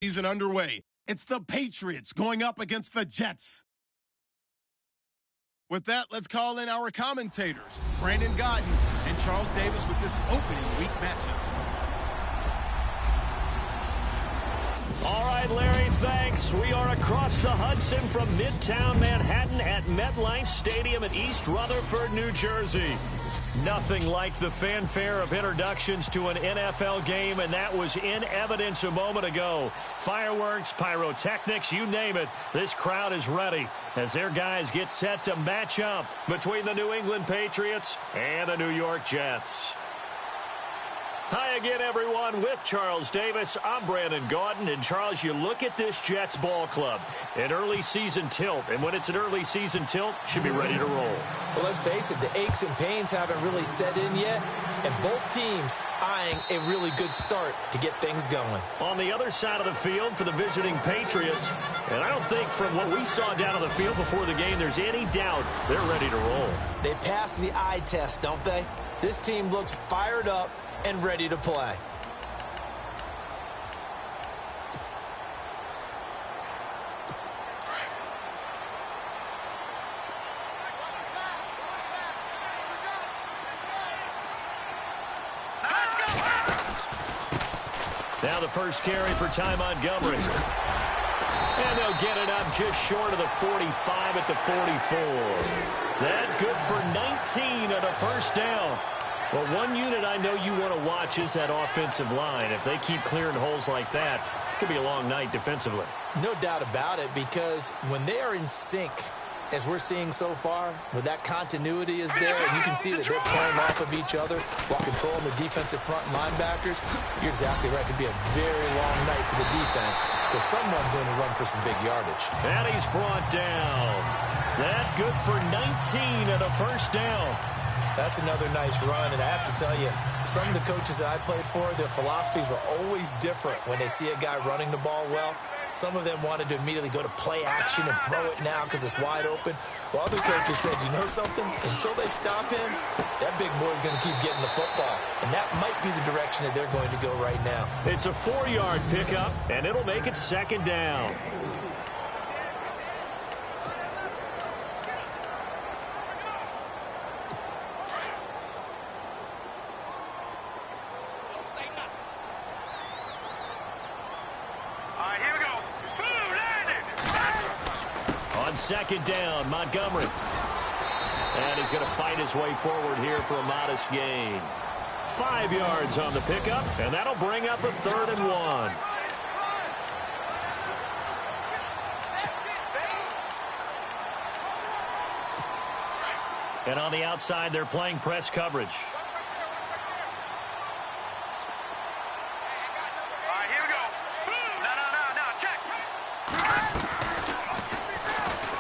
Season underway. It's the Patriots going up against the Jets. With that, let's call in our commentators, Brandon Godden and Charles Davis, with this opening week matchup. All right, Larry, thanks. We are across the Hudson from Midtown Manhattan at MetLife Stadium in East Rutherford, New Jersey. Nothing like the fanfare of introductions to an NFL game, and that was in evidence a moment ago. Fireworks, pyrotechnics, you name it. This crowd is ready as their guys get set to match up between the New England Patriots and the New York Jets. Hi again, everyone. With Charles Davis, I'm Brandon Godden. And, Charles, you look at this Jets ball club, an early season tilt. And when it's an early season tilt, should be ready to roll. Well, let's face it, the aches and pains haven't really set in yet. And both teams eyeing a really good start to get things going. On the other side of the field for the visiting Patriots, and I don't think from what we saw down on the field before the game there's any doubt they're ready to roll. They passed the eye test, don't they? This team looks fired up and ready to play. Now the first carry for Ty Montgomery. And they'll get it up just short of the 45 at the 44. That good for 19 on a first down. Well, one unit I know you want to watch is that offensive line. If they keep clearing holes like that, it could be a long night defensively. No doubt about it, because when they are in sync, as we're seeing so far, where that continuity is there, and you can see that they're playing off of each other while controlling the defensive front linebackers, you're exactly right. It could be a very long night for the defense, because someone's going to run for some big yardage. And he's brought down. That good for 19 and a first down. That's another nice run, and I have to tell you, some of the coaches that I played for, their philosophies were always different when they see a guy running the ball well. Some of them wanted to immediately go to play action and throw it now because it's wide open. While other coaches said, you know something? Until they stop him, that big boy's going to keep getting the football. And that might be the direction that they're going to go right now. It's a 4-yard pickup, and it'll make it second down. Second down, Montgomery. And he's going to fight his way forward here for a modest gain. 5 yards on the pickup, and that'll bring up a 3rd and 1. And on the outside, they're playing press coverage.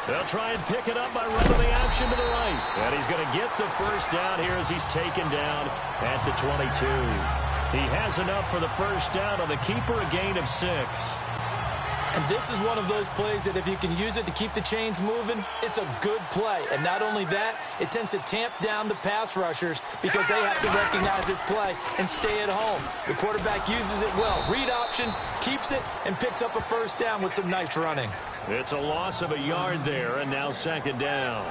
They'll try and pick it up by running the option to the right. And he's going to get the first down here as he's taken down at the 22. He has enough for the first down on the keeper, a gain of 6. And this is one of those plays that if you can use it to keep the chains moving, it's a good play. And not only that, it tends to tamp down the pass rushers because they have to recognize this play and stay at home. The quarterback uses it well. Read option, keeps it, and picks up a first down with some nice running. It's a loss of a yard there, and now second down.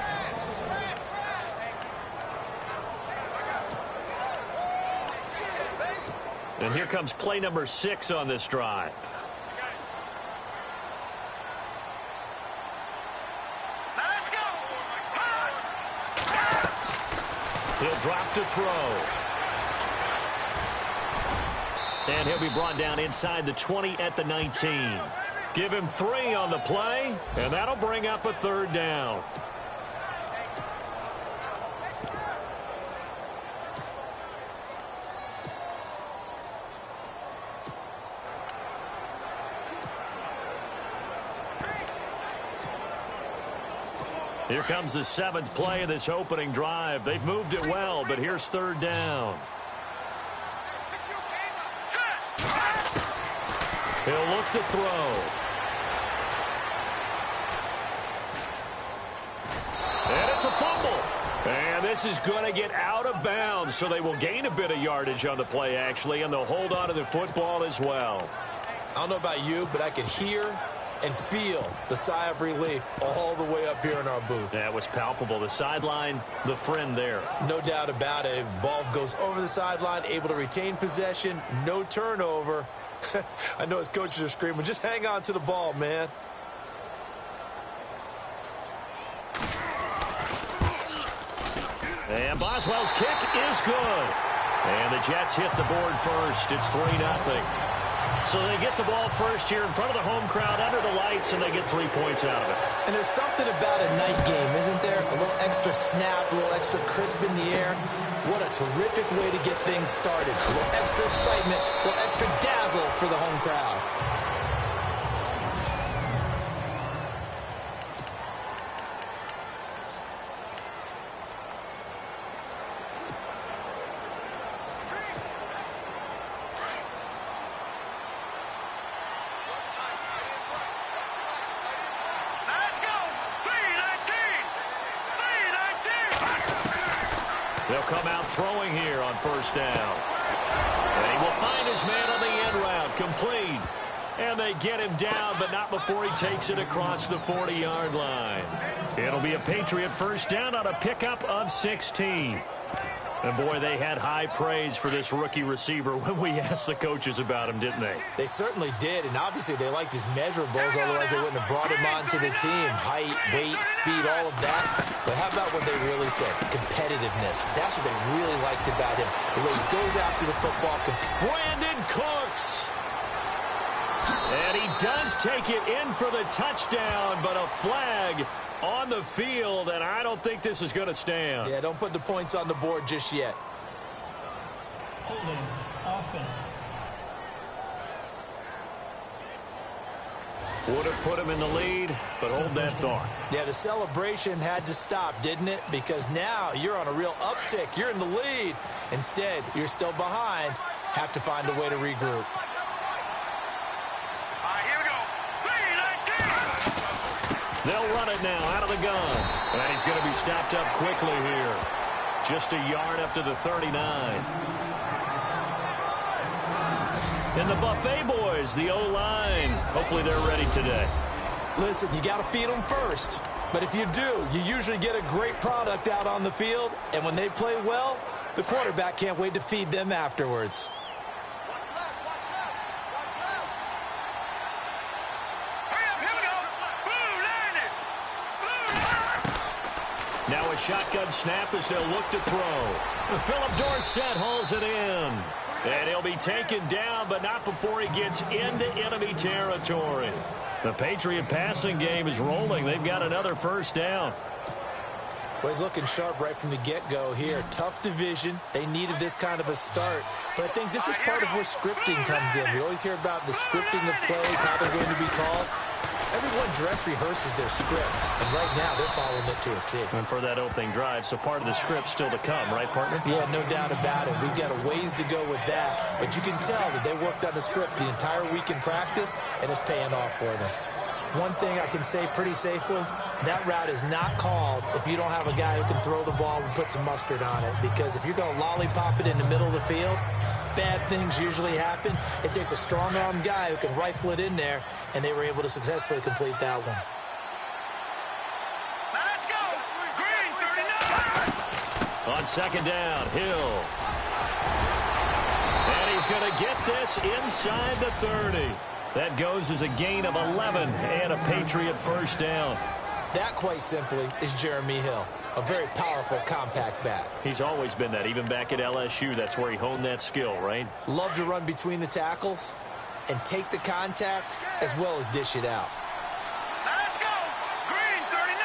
And here comes play number 6 on this drive. He'll drop to throw. And he'll be brought down inside the 20 at the 19. Give him 3 on the play, and that'll bring up a 3rd down. Here comes the 7th play of this opening drive. They've moved it well, but here's 3rd down. He'll look to throw. And it's a fumble. And this is going to get out of bounds, so they will gain a bit of yardage on the play, actually, and they'll hold on to the football as well. I don't know about you, but I could hear and feel the sigh of relief all the way up here in our booth. That was palpable. The sideline, the friend there. No doubt about it. Ball goes over the sideline, able to retain possession, no turnover. I know his coaches are screaming, just hang on to the ball, man. And Boswell's kick is good. And the Jets hit the board first. It's 3-0. So they get the ball first here in front of the home crowd under the lights, and they get 3 points out of it. And there's something about a night game, isn't there? A little extra snap, a little extra crisp in the air. What a terrific way to get things started. A little extra excitement, a little extra dazzle for the home crowd. They'll come out throwing here on first down. And he will find his man on the end route, complete. And they get him down, but not before he takes it across the 40-yard line. It'll be a Patriot first down on a pickup of 16. And, boy, they had high praise for this rookie receiver when we asked the coaches about him, didn't they? They certainly did, and obviously they liked his measurables, otherwise they wouldn't have brought him onto the team. Height, weight, speed, all of that. But how about what they really said? Competitiveness. That's what they really liked about him. The way he goes after the football. Brandon Cooks. And he does take it in for the touchdown, but a flag on the field, and I don't think this is going to stand. Yeah, don't put the points on the board just yet. Holding offense. Would have put him in the lead, but hold that thought. Yeah, the celebration had to stop, didn't it? Because now you're on a real uptick. You're in the lead. Instead, you're still behind. Have to find a way to regroup. They'll run it now out of the gun. And he's going to be stopped up quickly here. Just a yard up to the 39. And the Buffet boys, the O-line. Hopefully they're ready today. Listen, you got to feed them first. But if you do, you usually get a great product out on the field. And when they play well, the quarterback can't wait to feed them afterwards. Now a shotgun snap as they'll look to throw. Philip Dorsett hauls it in. And he'll be taken down, but not before he gets into enemy territory. The Patriot passing game is rolling. They've got another first down. Well, he's looking sharp right from the get-go here. Tough division. They needed this kind of a start. But I think this is part of where scripting comes in. We always hear about the scripting of plays, how they're going to be called. Everyone dress rehearses their script, and right now they're following it to a T. And for that opening drive, so part of the script still to come, right, partner? Yeah, no doubt about it. We've got a ways to go with that, but you can tell that they worked on the script the entire week in practice, and it's paying off for them. One thing I can say pretty safely, that route is not called if you don't have a guy who can throw the ball and put some mustard on it, because if you're going to lollipop it in the middle of the field, bad things usually happen. It takes a strong-arm guy who can rifle it in there, and they were able to successfully complete that one. Let's go! Green 39! On second down, Hill. And he's going to get this inside the 30. That goes as a gain of 11 and a Patriot first down. That, quite simply, is Jeremy Hill. A very powerful, compact back. He's always been that. Even back at LSU, that's where he honed that skill, right? Love to run between the tackles and take the contact as well as dish it out. Let's go! Green 39!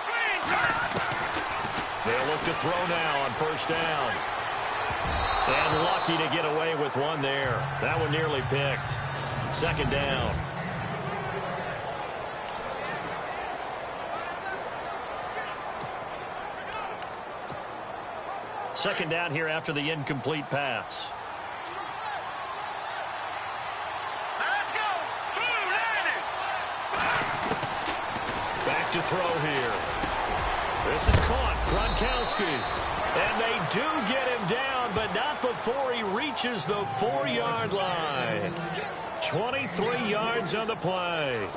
Green 39! They'll look to throw now on first down. And lucky to get away with one there. That one nearly picked. Second down. Second down here after the incomplete pass. Let's go! Blue landed! Back to throw here. This is caught. Gronkowski. And they do get him down, but not before he reaches the 4-yard line. 23 yards on the play.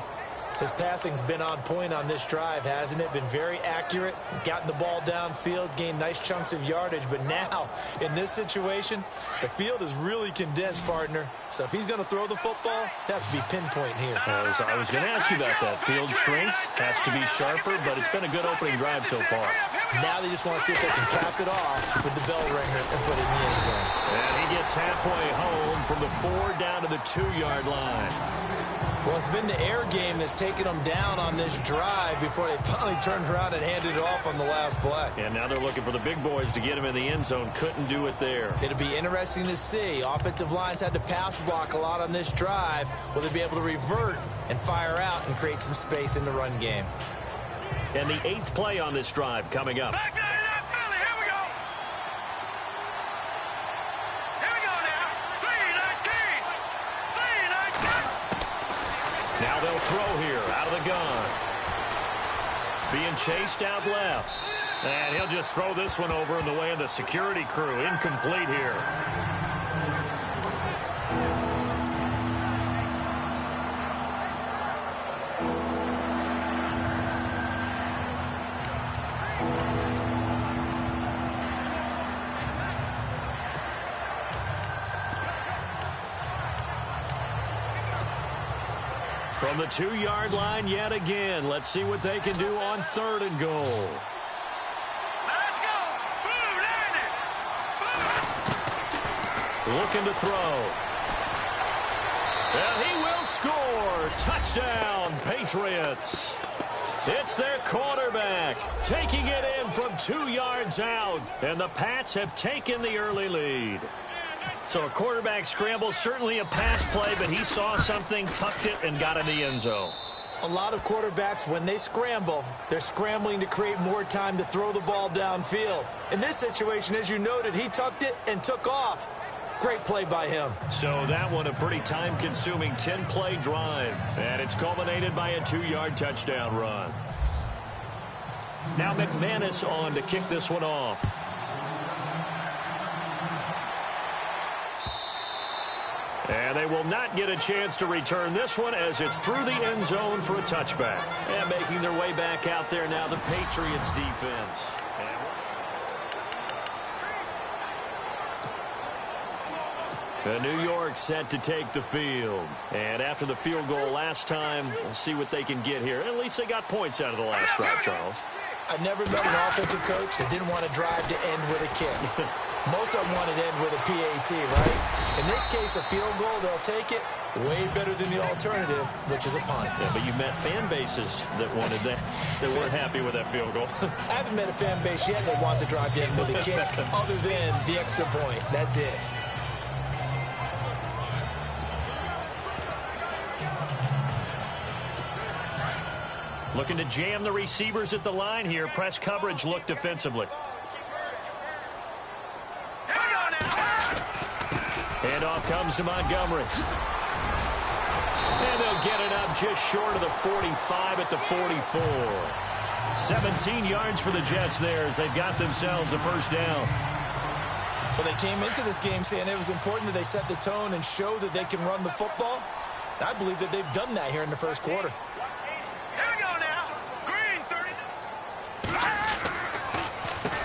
His passing's been on point on this drive, hasn't it? Been very accurate, gotten the ball downfield, gained nice chunks of yardage. But now, in this situation, the field is really condensed, partner. So if he's going to throw the football, that has to be pinpoint here. I was going to ask you about that. Field shrinks, has to be sharper, but it's been a good opening drive so far. Now they just want to see if they can cap it off with the bell ringer and put it in the end zone. And he gets halfway home from the 4 down to the 2-yard line. Well, it's been the air game that's taken them down on this drive before they finally turned around and handed it off on the last play. And now they're looking for the big boys to get him in the end zone. Couldn't do it there. It'll be interesting to see. Offensive lines had to pass block a lot on this drive. Will they be able to revert and fire out and create some space in the run game? And the 8th play on this drive coming up. Back there in that Philly. Here we go. Here we go now. 3-19. 3-19. Now they'll throw here out of the gun. Being chased out left. And he'll just throw this one over in the way of the security crew. Incomplete here. From the 2-yard line yet again. Let's see what they can do on 3rd and goal. Let's go. Boom, landed. Boom. Looking to throw. And he will score. Touchdown, Patriots. It's their quarterback taking it in from 2 yards out. And the Pats have taken the early lead. So a quarterback scramble, certainly a pass play, but he saw something, tucked it, and got in the end zone. A lot of quarterbacks, when they scramble, they're scrambling to create more time to throw the ball downfield. In this situation, as you noted, he tucked it and took off. Great play by him. So that one, a pretty time-consuming 10-play drive. And it's culminated by a 2-yard touchdown run. Now McManus on to kick this one off. And they will not get a chance to return this one as it's through the end zone for a touchback. And making their way back out there now, the Patriots defense. And New York set to take the field. And after the field goal last time, we'll see what they can get here. At least they got points out of the last drive, Charles. I've never met an offensive coach that didn't want to drive to end with a kick. Most of them wanted to end with a PAT, right? In this case, a field goal, they'll take it. Way better than the alternative, which is a punt. Yeah, but you met fan bases that wanted that. They weren't happy with that field goal. I haven't met a fan base yet that wants to drive to end with a kick other than the extra point. That's it. Looking to jam the receivers at the line here. Press coverage look defensively. Handoff comes to Montgomery. And they'll get it up just short of the 45 at the 44. 17 yards for the Jets there as they've got themselves a first down. Well, they came into this game saying it was important that they set the tone and show that they can run the football. I believe that they've done that here in the first quarter.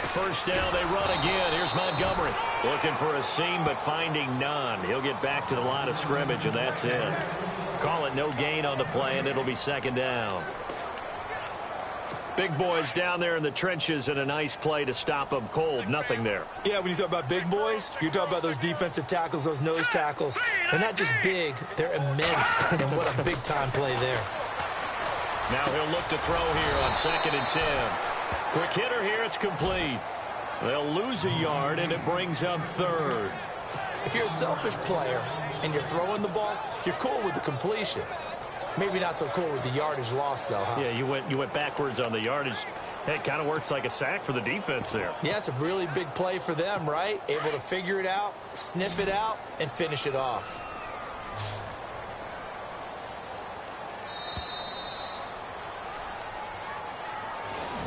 First down, they run again. Here's Montgomery. Looking for a seam, but finding none. He'll get back to the line of scrimmage, and that's it. Call it no gain on the play, and it'll be second down. Big boys down there in the trenches, and a nice play to stop them cold. Nothing there. Yeah, when you talk about big boys, you're talking about those defensive tackles, those nose tackles. They're not just big, they're immense. And what a big-time play there. Now he'll look to throw here on 2nd and 10. Quick hitter here, it's complete. They'll lose a yard, and it brings up 3rd. If you're a selfish player and you're throwing the ball, you're cool with the completion. Maybe not so cool with the yardage loss, though, huh? Yeah, you went backwards on the yardage. Hey, it kind of works like a sack for the defense there. Yeah, it's a really big play for them, right? Able to figure it out, sniff it out, and finish it off.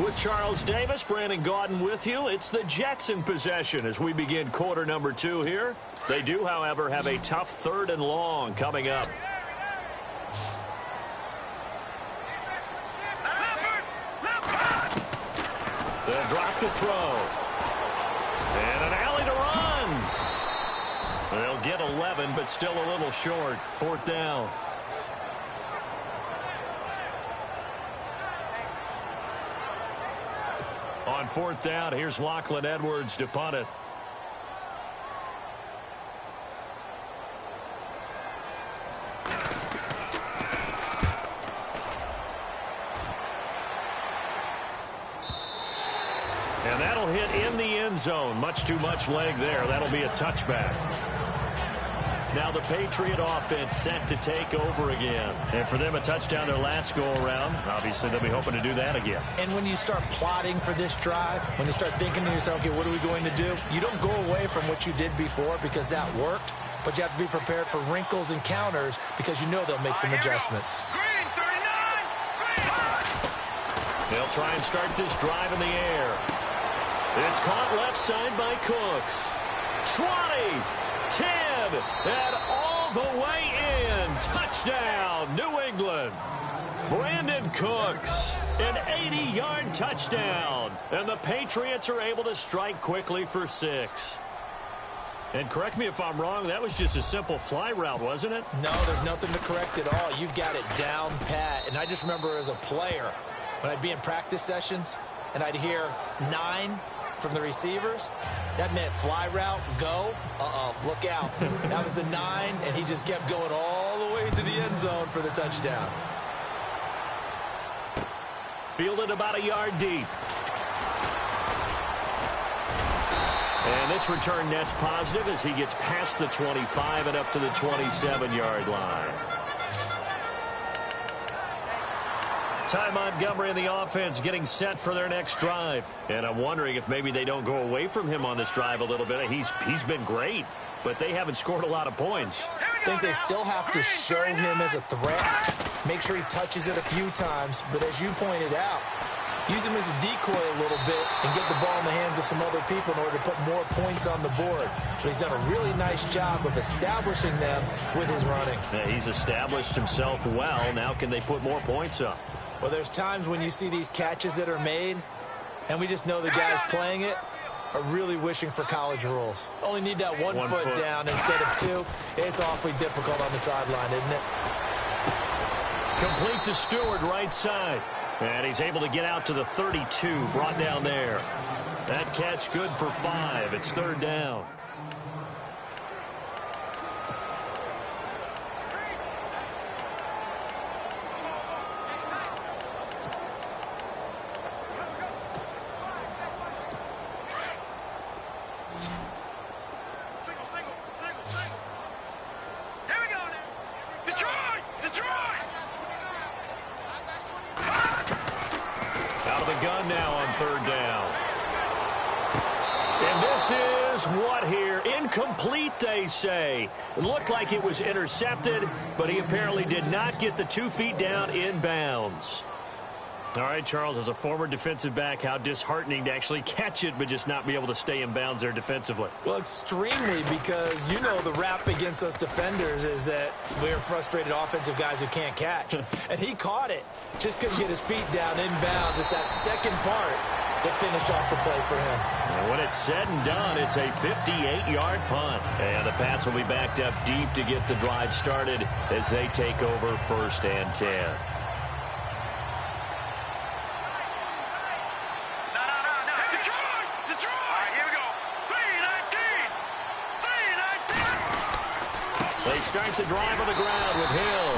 With Charles Davis, Brandon Gaudin with you. It's the Jets in possession as we begin quarter number 2 here. They do, however, have a tough 3rd and long coming up. They'll drop to throw. And an alley to run. They'll get 11, but still a little short. 4th down. On 4th down, here's Lachlan Edwards to punt it. And that'll hit in the end zone. Much too much leg there. That'll be a touchback. Now the Patriot offense set to take over again. And for them, a touchdown their last go-around. Obviously, they'll be hoping to do that again. And when you start plotting for this drive, when you start thinking to yourself, okay, what are we going to do? You don't go away from what you did before because that worked, but you have to be prepared for wrinkles and counters because you know they'll make some adjustments. Green 39. Green. They'll try and start this drive in the air. It's caught left side by Cooks. 20, 10, and all the way in. Touchdown, New England. Brandon Cooks, an 80-yard touchdown. And the Patriots are able to strike quickly for 6. And correct me if I'm wrong, that was just a simple fly route, wasn't it? No, there's nothing to correct at all. You've got it down pat. And I just remember as a player, when I'd be in practice sessions and I'd hear 9 from the receivers, that meant fly route, go, look out. That was the 9, and he just kept going all the way to the end zone for the touchdown. Fielded about a yard deep. And this return net's positive as he gets past the 25 and up to the 27-yard line. Ty Montgomery and the offense getting set for their next drive. And I'm wondering if maybe they don't go away from him on this drive a little bit. He's been great, but they haven't scored a lot of points. I think they still have to show him as a threat. Make sure he touches it a few times. But as you pointed out, use him as a decoy a little bit and get the ball in the hands of some other people in order to put more points on the board. But he's done a really nice job of establishing them with his running. Yeah, he's established himself well. Now can they put more points up? Well, there's times when you see these catches that are made, and we just know the guys playing it are really wishing for college rules. Only need that one foot down instead of 2. It's awfully difficult on the sideline, isn't it? Complete to Stewart, right side. And he's able to get out to the 32, brought down there. That catch good for 5. It's 3rd down. Gun now on 3rd down. And this is what here? Incomplete, they say. It looked like it was intercepted, but he apparently did not get the 2 feet down in bounds. All right, Charles, as a former defensive back, how disheartening to actually catch it but just not be able to stay in bounds there defensively. Well, extremely, because you know the rap against us defenders is that we're frustrated offensive guys who can't catch. And he caught it. Just couldn't get his feet down in bounds. It's that second part that finished off the play for him. And when it's said and done, it's a 58-yard punt. And the Pats will be backed up deep to get the drive started as they take over 1st and 10. They start the drive on the ground with Hill.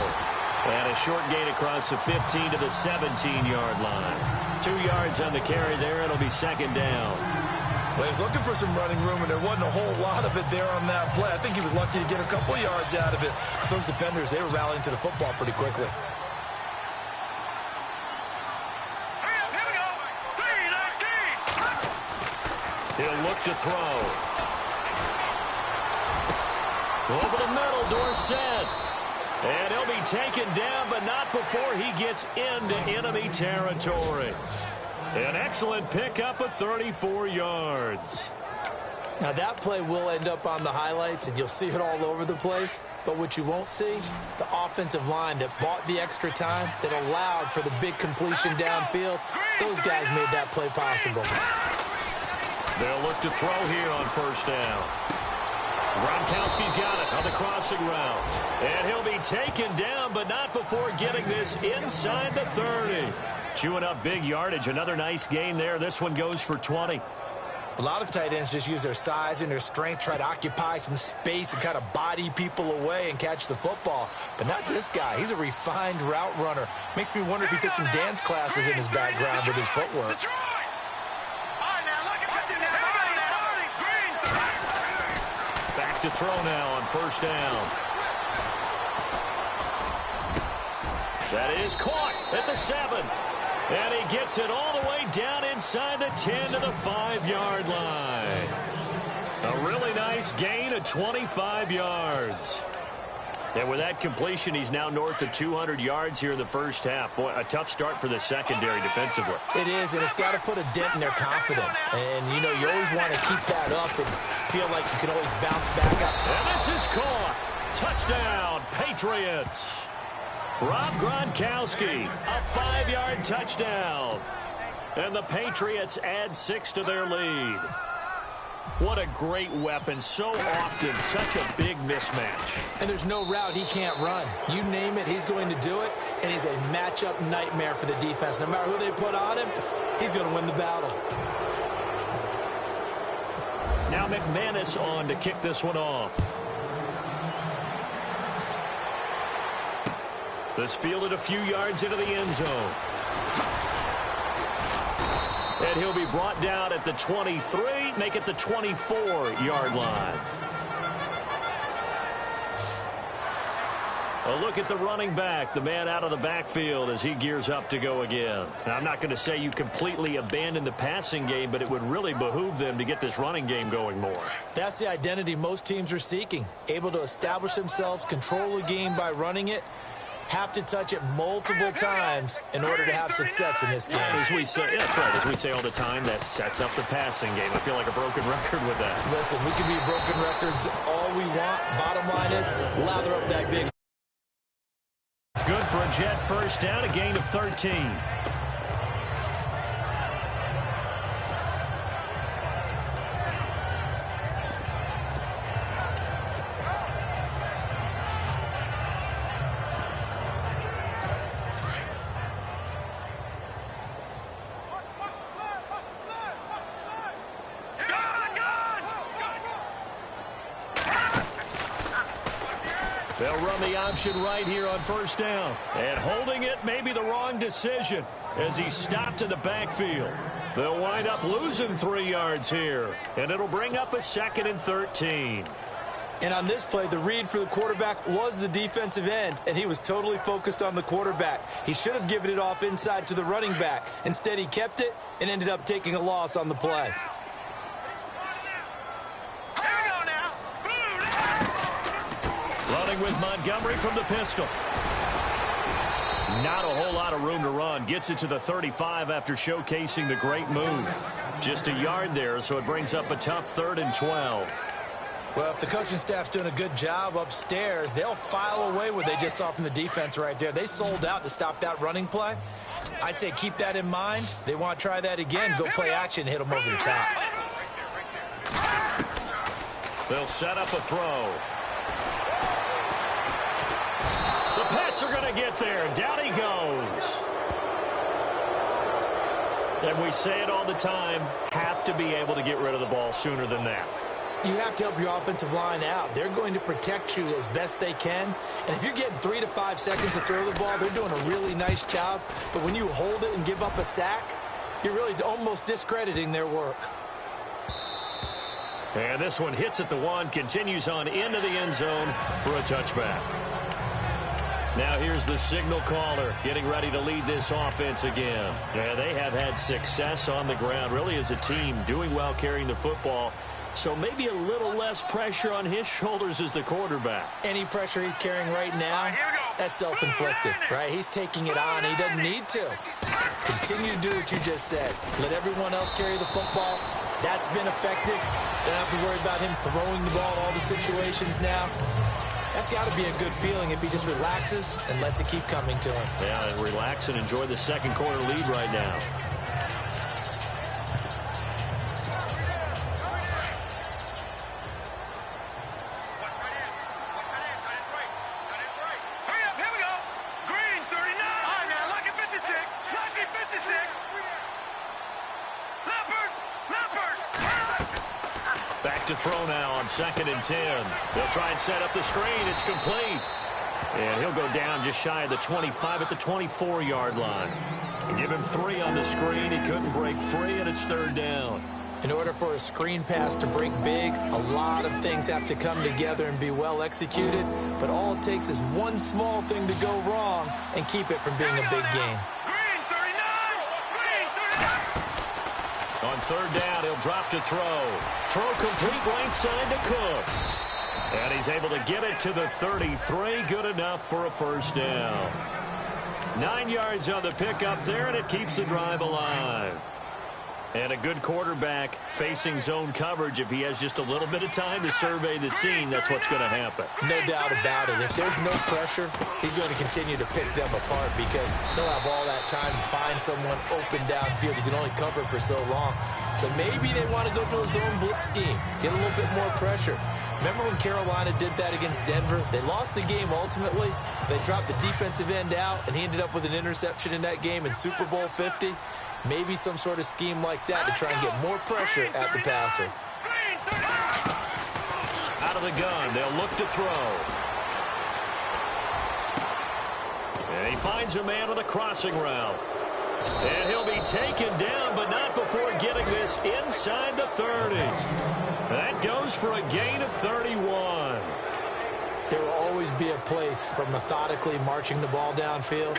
And a short gain across the 15 to the 17-yard line. 2 yards on the carry there. It'll be 2nd down. Well, he's looking for some running room, and there wasn't a whole lot of it there on that play. I think he was lucky to get a couple yards out of it. So those defenders, they were rallying to the football pretty quickly. He'll look to throw. Over the middle, Dorsett. And he'll be taken down, but not before he gets into enemy territory. An excellent pickup of 34 yards. Now, that play will end up on the highlights, and you'll see it all over the place. But what you won't see, the offensive line that bought the extra time, that allowed for the big completion downfield, those guys made that play possible. They'll look to throw here on first down. Gronkowski's got it on the crossing route. And he'll be taken down, but not before getting this inside the 30. Chewing up big yardage. Another nice gain there. This one goes for 20. A lot of tight ends just use their size and their strength, try to occupy some space and kind of body people away and catch the football. But not this guy. He's a refined route runner. Makes me wonder if he took some dance classes in his background with his footwork. Back to throw now on first down. That is caught at the 7. And he gets it all the way down inside the 10 to the 5-yard line. A really nice gain of 25 yards. And with that completion, he's now north of 200 yards here in the first half. Boy, a tough start for the secondary defensively. It is, and it's got to put a dent in their confidence. And, you know, you always want to keep that up and feel like you can always bounce back up. And this is caught. Touchdown, Patriots. Rob Gronkowski, a 5-yard touchdown. And the Patriots add 6 to their lead. What a great weapon. So often, such a big mismatch. And there's no route he can't run. You name it, he's going to do it. And he's a matchup nightmare for the defense. No matter who they put on him, he's going to win the battle. Now McManus on to kick this one off. This fielded a few yards into the end zone. And he'll be brought down at the 23, make it the 24-yard line. A look at the running back, the man out of the backfield as he gears up to go again. Now, I'm not going to say you completely abandon the passing game, but it would really behoove them to get this running game going more. That's the identity most teams are seeking. Able to establish themselves, control the game by running it. Have to touch it multiple times in order to have success in this game. As we say, yeah, that's right. As we say all the time, that sets up the passing game. I feel like a broken record with that. Listen, we can be broken records all we want. Bottom line is, lather up that big. It's good for a Jet first down, a gain of 13. They'll run the option right here on first down. And holding it may be the wrong decision as he stopped in the backfield. They'll wind up losing 3 yards here. And it'll bring up a 2nd and 13. And on this play, the read for the quarterback was the defensive end, and he was totally focused on the quarterback. He should have given it off inside to the running back. Instead, he kept it and ended up taking a loss on the play. Running with Montgomery from the pistol. Not a whole lot of room to run. Gets it to the 35 after showcasing the great move. Just a yard there, so it brings up a tough 3rd and 12. Well, if the coaching staff's doing a good job upstairs, they'll file away what they just saw from the defense right there. They sold out to stop that running play. I'd say keep that in mind. They want to try that again. Go play action, hit them over the top. They'll set up a throw. The Pats are going to get there. Down he goes. And we say it all the time, have to be able to get rid of the ball sooner than that. You have to help your offensive line out. They're going to protect you as best they can. And if you're getting 3 to 5 seconds to throw the ball, they're doing a really nice job. But when you hold it and give up a sack, you're really almost discrediting their work. And this one hits at the 1, continues on into the end zone for a touchback. Now here's the signal caller getting ready to lead this offense again. Yeah, they have had success on the ground, really as a team, doing well carrying the football. So maybe a little less pressure on his shoulders as the quarterback. Any pressure he's carrying right now, that's self-inflicted, right? He's taking it on. He doesn't need to. Continue to do what you just said. Let everyone else carry the football. That's been effective. Don't have to worry about him throwing the ball in all the situations now. That's got to be a good feeling if he just relaxes and lets it keep coming to him. Yeah, and relax and enjoy the second quarter lead right now. Back to throw now on 2nd and 10. They'll try and set up the screen. It's complete. And he'll go down just shy of the 25 at the 24-yard line. Give him 3 on the screen. He couldn't break free, and it's 3rd down. In order for a screen pass to break big, a lot of things have to come together and be well executed. But all it takes is one small thing to go wrong and keep it from being a big game. On 3rd down, he'll drop to throw. Throw complete right side to Cooks. And he's able to get it to the 33. Good enough for a 1st down. 9 yards on the pickup there, and it keeps the drive alive. And a good quarterback facing zone coverage. If he has just a little bit of time to survey the scene, that's what's going to happen. No doubt about it. If there's no pressure, he's going to continue to pick them apart because they'll have all that time to find someone open downfield. You can only cover for so long. So maybe they want to go to a zone blitz scheme, get a little bit more pressure. Remember when Carolina did that against Denver? They lost the game ultimately. They dropped the defensive end out, and he ended up with an interception in that game in Super Bowl 50. Maybe some sort of scheme like that to try and get more pressure at the passer. Out of the gun, they'll look to throw. And he finds a man on a crossing route. And he'll be taken down, but not before getting this inside the 30. That goes for a gain of 31. There will always be a place for methodically marching the ball downfield.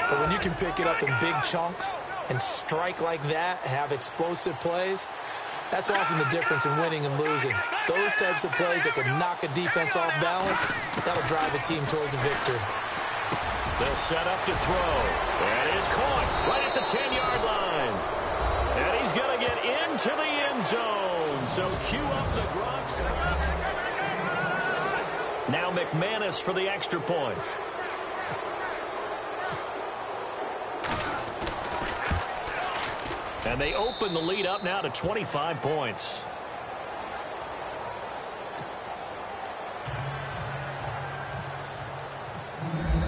But when you can pick it up in big chunks and strike like that, have explosive plays, that's often the difference in winning and losing. Those types of plays that can knock a defense off balance, that'll drive a team towards a victory. They'll set up to throw. And is caught right at the 10-yard line. And he's going to get into the end zone. So cue up the Groks. Now McManus for the extra point. And they open the lead up now to 25 points.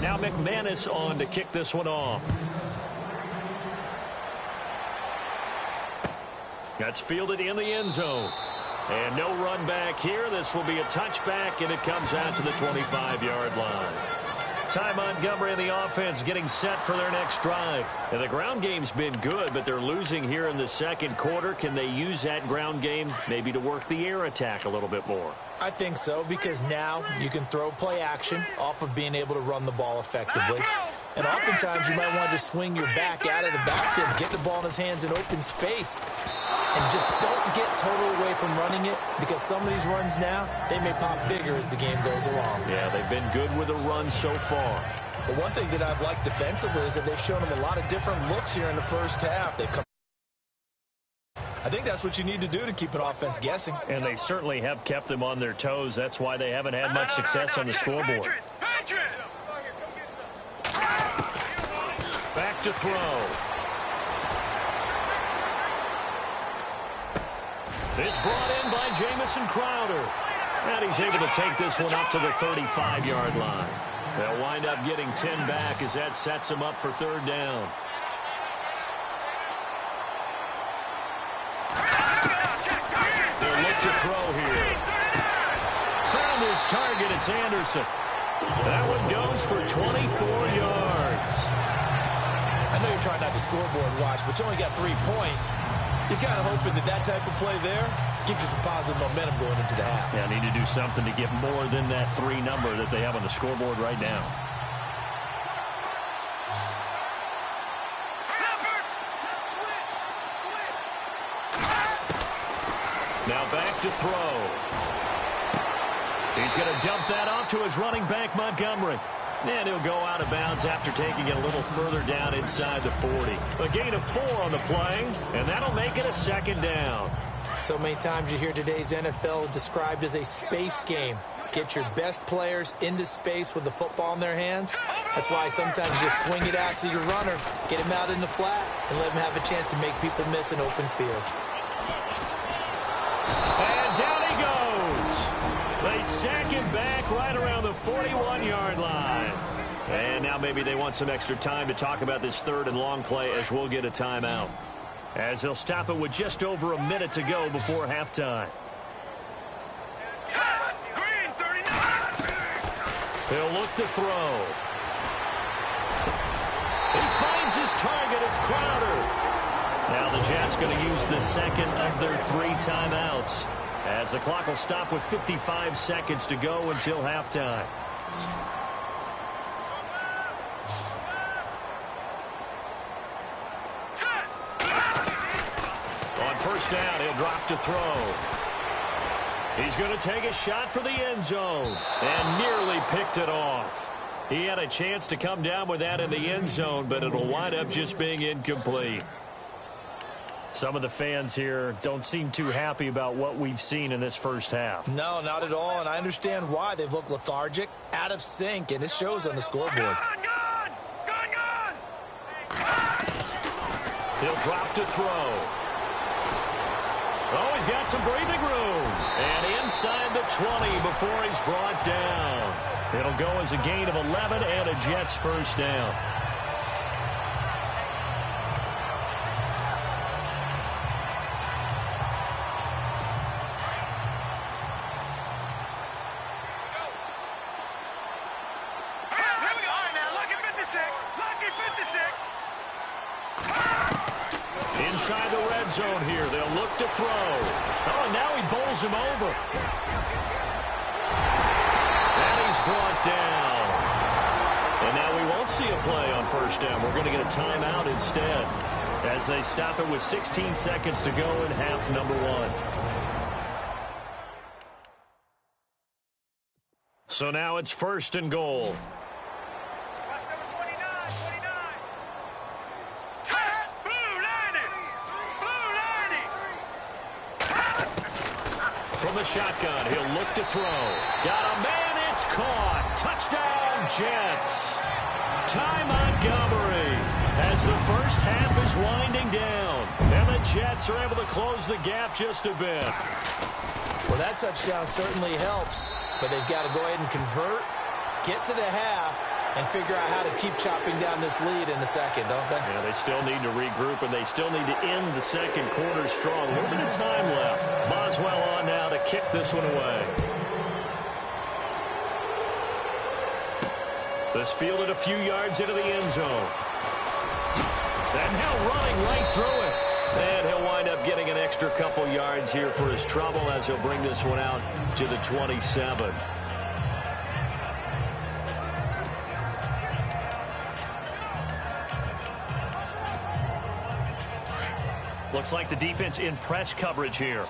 Now McManus on to kick this one off. That's fielded in the end zone. And no run back here. This will be a touchback, and it comes out to the 25-yard line. Ty Montgomery and the offense getting set for their next drive. And the ground game's been good, but they're losing here in the second quarter. Can they use that ground game maybe to work the air attack a little bit more? I think so, because now you can throw play action off of being able to run the ball effectively. And oftentimes you might want to just swing your back out of the backfield, get the ball in his hands in open space, and just don't get totally away from running it, because some of these runs now, they may pop bigger as the game goes along. Yeah, they've been good with a run so far. But one thing that I've liked defensively is that they've shown them a lot of different looks here in the first half. They've come. I think that's what you need to do to keep an offense guessing. And they certainly have kept them on their toes. That's why they haven't had much success on the scoreboard. Back to throw. It's brought in by Jamison Crowder. And he's able to take this one up to the 35-yard line. They'll wind up getting 10 back as that sets them up for 3rd down. They'll look to throw here. Found his target. It's Anderson. That one goes for 24 yards. I know you're trying not to scoreboard watch, but you only got 3 points. You're kind of hoping that that type of play there gives you some positive momentum going into the half. Yeah, need to do something to get more than that 3 number that they have on the scoreboard right now. Now back to throw. He's going to dump that off to his running back, Montgomery. And he'll go out of bounds after taking it a little further down inside the 40. A gain of 4 on the play, and that'll make it a 2nd down. So many times you hear today's NFL described as a space game. Get your best players into space with the football in their hands. That's why sometimes you just swing it out to your runner, get him out in the flat, and let him have a chance to make people miss an open field. And down he goes. They sack him back right around the 41-yard line. And now maybe they want some extra time to talk about this third and long play as we'll get a timeout. As they'll stop it with just over a minute to go before halftime. Green, 39. He'll look to throw. He finds his target. It's Crowder. Now the Jets going to use the second of their 3 timeouts, as the clock will stop with 55 seconds to go until halftime. On first down, he'll drop to throw. He's going to take a shot for the end zone and nearly picked it off. He had a chance to come down with that in the end zone, but it'll wind up just being incomplete. Some of the fans here don't seem too happy about what we've seen in this first half. No, not at all, and I understand why. They've looked lethargic, out of sync, and it shows on the scoreboard. Gone! He'll drop to throw. Oh, he's got some breathing room. And inside the 20 before he's brought down. It'll go as a gain of 11 and a Jets first down. Inside the red zone here. They'll look to throw. Oh, and now he bowls him over. And he's brought down. And now we won't see a play on first down. We're going to get a timeout instead, as they stop it with 16 seconds to go in half number 1. So now it's first and goal. From the shotgun, he'll look to throw. Got a man, it's caught. Touchdown, Jets. Ty Montgomery, as the first half is winding down. And the Jets are able to close the gap just a bit. Well, that touchdown certainly helps, but they've got to go ahead and convert, get to the half, and figure out how to keep chopping down this lead in the second, don't they? Yeah, they still need to regroup, and they still need to end the second quarter strong. A little bit of time left. Boswell on now to kick this one away. This fielded a few yards into the end zone. And now running right through it. And he'll wind up getting an extra couple yards here for his trouble, as he'll bring this one out to the 27. Looks like the defense in press coverage here.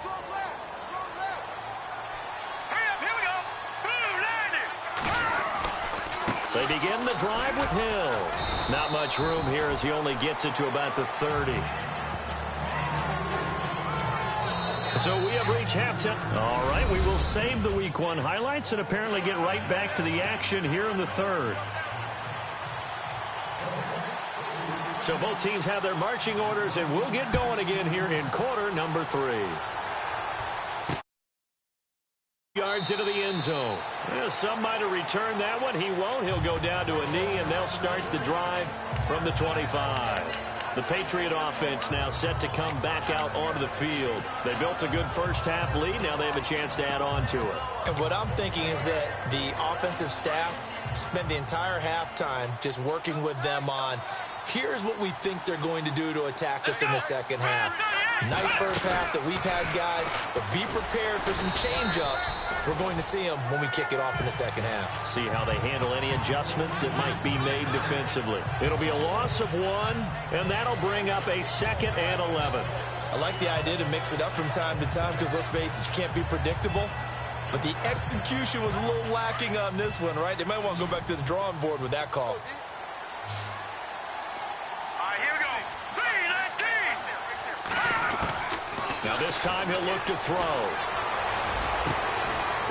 They begin the drive with Hill. Not much room here, as he only gets it to about the 30. So we have reached halftime. All right, we will save the Week 1 highlights and apparently get right back to the action here in the third. So both teams have their marching orders, and we'll get going again here in quarter number 3. Yards into the end zone. Yeah, some might have returned that one. He won't. He'll go down to a knee, and they'll start the drive from the 25. The Patriot offense now set to come back out onto the field. They built a good first half lead. Now they have a chance to add on to it. And what I'm thinking is that the offensive staff spent the entire halftime just working with them on, here's what we think they're going to do to attack us in the second half. Nice first half that we've had, guys, but be prepared for some change-ups. We're going to see them when we kick it off in the second half. See how they handle any adjustments that might be made defensively. It'll be a loss of 1, and that'll bring up a 2nd and 11. I like the idea to mix it up from time to time because, let's face it, you can't be predictable. But the execution was a little lacking on this one, right? They might want to go back to the drawing board with that call. Now this time he'll look to throw.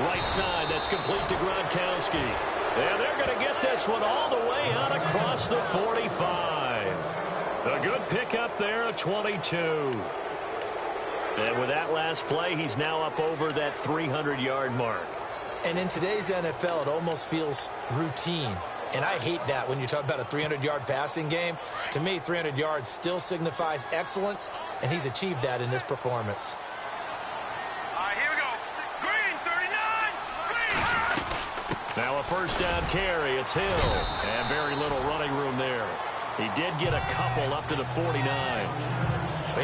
Right side, that's complete to Gronkowski. And they're going to get this one all the way out across the 45. A good pickup there, a 22. And with that last play, he's now up over that 300-yard mark. And in today's NFL, it almost feels routine. And I hate that when you talk about a 300-yard passing game. To me, 300 yards still signifies excellence, and he's achieved that in this performance. All right, here we go. Green, 39. Green. Now a first down carry. It's Hill. And very little running room there. He did get a couple up to the 49.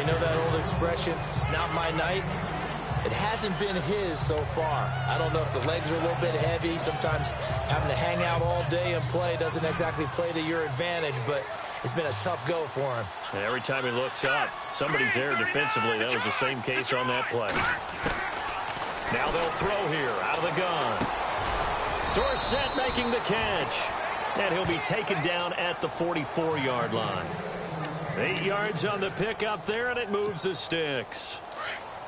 You know that old expression, it's not my night? It hasn't been his so far. I don't know if the legs are a little bit heavy. Sometimes having to hang out all day and play doesn't exactly play to your advantage, but it's been a tough go for him. And every time he looks up, somebody's there defensively. That was the same case on that play. Now they'll throw here out of the gun. Dorsett making the catch. And he'll be taken down at the 44-yard line. 8 yards on the pickup there, and it moves the sticks.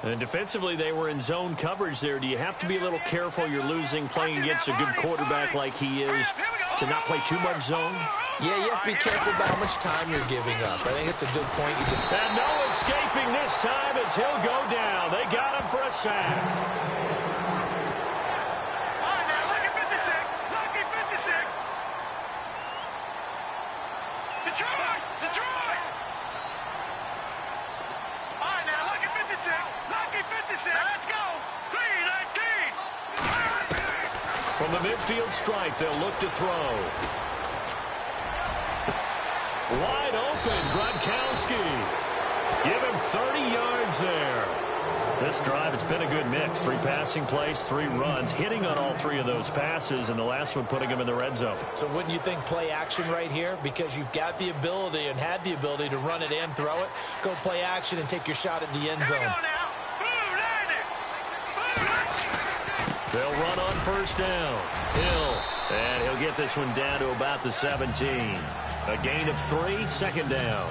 And defensively, they were in zone coverage there. Do you have to be a little careful? You're losing playing against a good quarterback like he is to not play too much zone? Yeah, you have to be careful about how much time you're giving up. I think it's a good point. And no escaping this time as he'll go down. They got him for a sack. From the midfield stripe, they'll look to throw. Wide open, Gronkowski. Give him 30 yards there. This drive, it's been a good mix. 3 passing plays, 3 runs, hitting on all 3 of those passes, and the last one putting him in the red zone. So wouldn't you think play action right here? Because you've got the ability and had the ability to run it and throw it. Go play action and take your shot at the end zone. They'll run on first down. Hill. And he'll get this one down to about the 17. A gain of 3, second down.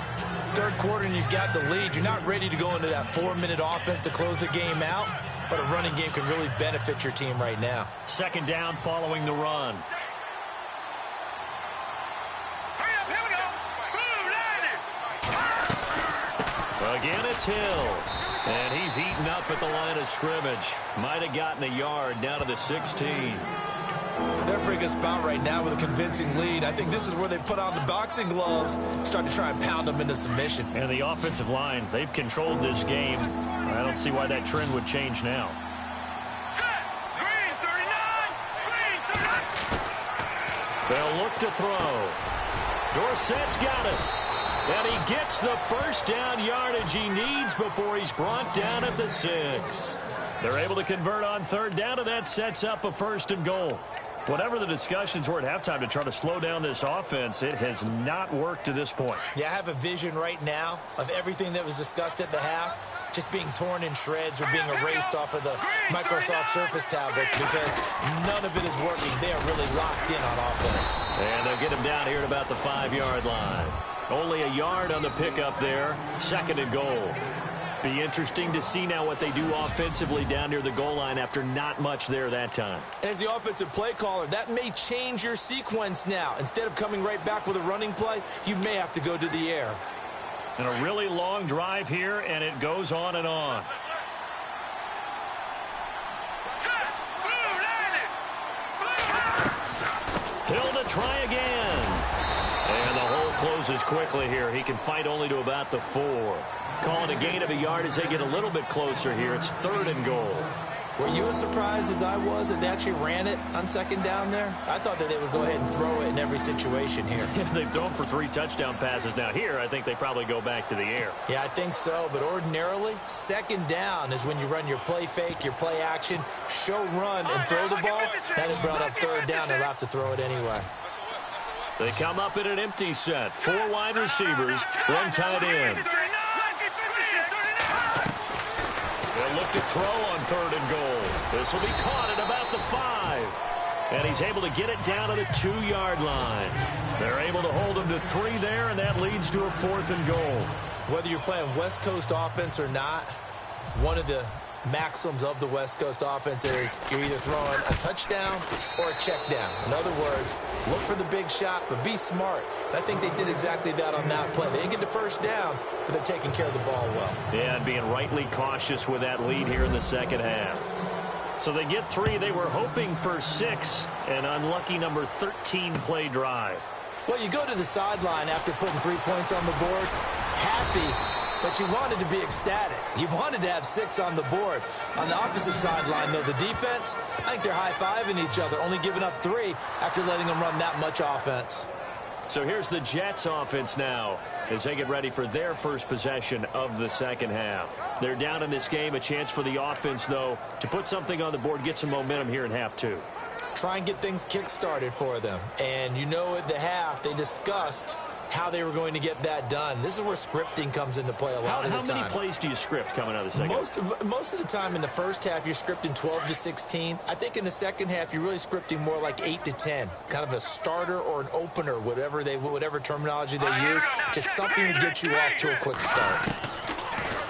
Third quarter and you've got the lead. You're not ready to go into that 4-minute offense to close the game out, but a running game can really benefit your team right now. Second down following the run. Again, it's Hill. And he's eaten up at the line of scrimmage. Might have gotten a yard down to the 16. They're in a pretty good spot right now with a convincing lead. I think this is where they put on the boxing gloves, start to try and pound them into submission. And the offensive line, they've controlled this game. I don't see why that trend would change now. Green, 39. They'll look to throw. Dorsett's got it. And he gets the first down yardage he needs before he's brought down at the 6. They're able to convert on third down, and that sets up a 1st and goal. Whatever the discussions were at halftime to try to slow down this offense, it has not worked to this point. Yeah, I have a vision right now of everything that was discussed at the half just being torn in shreds or being erased off of the Microsoft Surface tablets because none of it is working. They are really locked in on offense. And they'll get him down here at about the 5-yard line. Only a yard on the pickup there. 2nd and goal. Be interesting to see now what they do offensively down near the goal line after not much there that time. As the offensive play caller, that may change your sequence now. Instead of coming right back with a running play, you may have to go to the air. And a really long drive here, and it goes on and on. Hill to try again. And the hole closes quickly here. He can fight only to about the 4. Calling a gain of a yard as they get a little bit closer here. It's 3rd and goal. Were you as surprised as I was that they actually ran it on 2nd down there? I thought that they would go ahead and throw it in every situation here. They've thrown for 3 touchdown passes. Now here, I think they probably go back to the air. Yeah, I think so. But ordinarily, 2nd down is when you run your play fake, your play action, show run, and throw the ball. That is brought up 3rd down. They'll have to throw it anyway. They come up in an empty set. 4 wide receivers, 1 tight end. They'll look to throw on 3rd and goal. This will be caught at about the 5. And he's able to get it down to the 2-yard line. They're able to hold him to 3 there, and that leads to a 4th and goal. Whether you're playing West Coast offense or not, one of the maxims of the West Coast offense is you're either throwing a touchdown or a check down. In other words, look for the big shot, but be smart. And I think they did exactly that on that play. They didn't get the first down, but they're taking care of the ball well. Yeah, and being rightly cautious with that lead here in the second half. So they get 3. They were hoping for 6. An unlucky number 13 play drive. Well, you go to the sideline after putting 3 points on the board, happy, but you wanted to be ecstatic. You wanted to have 6 on the board. On the opposite sideline, though, the defense, I think they're high-fiving each other, only giving up 3 after letting them run that much offense. So here's the Jets offense now as they get ready for their first possession of the second half. They're down in this game. A chance for the offense, though, to put something on the board, get some momentum here in half 2. Try and get things kick-started for them. And you know at the half, they discussed how they were going to get that done. This is where scripting comes into play a lot of the time. How many plays do you script coming out of the second half? Most of the time in the first half, you're scripting 12 to 16. I think in the second half, you're really scripting more like 8 to 10. Kind of a starter or an opener, whatever terminology they use. Just something to get you off to a quick start.